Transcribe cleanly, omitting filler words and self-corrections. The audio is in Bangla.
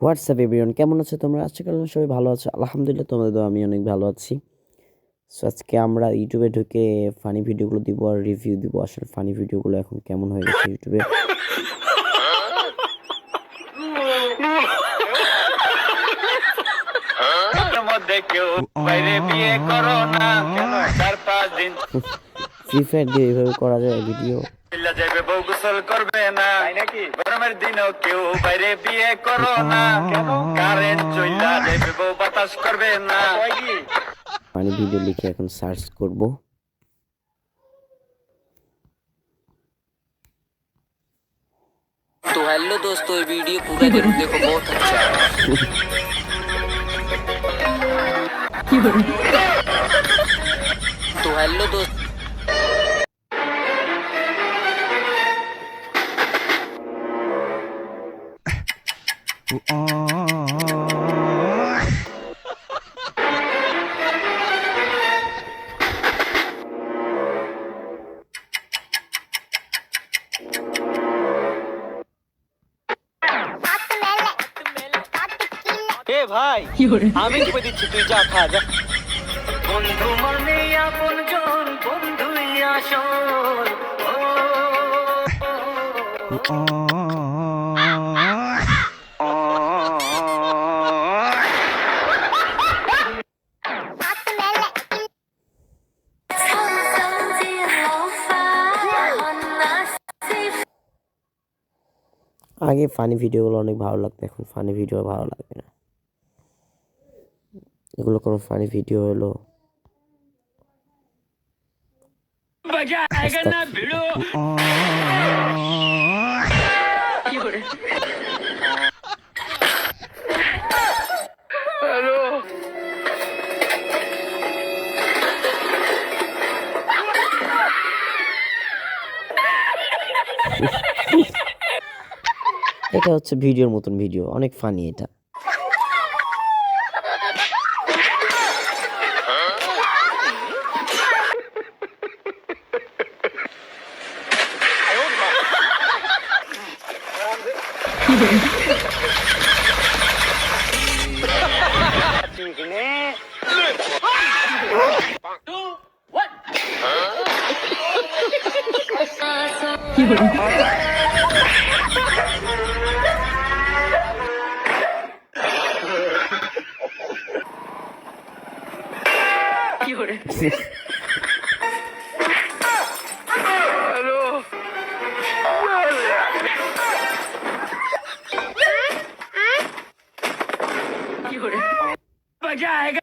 হোয়াটসঅ্যাপ এভরিওয়ান, কেমন আছো তোমরা? আশা করি সবাই ভালো আছো। আলহামদুলিল্লাহ, তোমাদের দোয়া আমি অনেক ভালো আছি। সো আজকে আমরা ইউটিউবে ঢুকে ফানি ভিডিওগুলো দিব আর রিভিউ দিব। আসলে ফানি ভিডিওগুলো এখন কেমন হয়ে গেছে ইউটিউবে। ফ্রি ফায়ার দিয়ে এইভাবে করা যায় ভিডিও। করবে না নাকি গরমের দিনও কেউ বাইরে বিয়ে করো না, কেন কারেন্ট চইলা যাবে বউ বাতাস করবে না। পানি ভিডিও লিখে এখন সার্চ করব। तो हेलो दोस्तों, ये वीडियो पूरा जरूर देखो, बहुत अच्छा है। तो हेलो दोस्त ভাই আমি ডুবে দিচ্ছি, তুই যা খা যা। বন্ধু মানে আপন জন, বন্ধুই আসল। আগে ফানি ভিডিওগুলো অনেক ভালো লাগতো, এখন ফানি ভিডিও ভালো লাগে না। এগুলো কোনো ফানি ভিডিও হলো এটা হচ্ছে ভিডিওর মতন ভিডিও, অনেক ফানি এটা। मजा आएगा।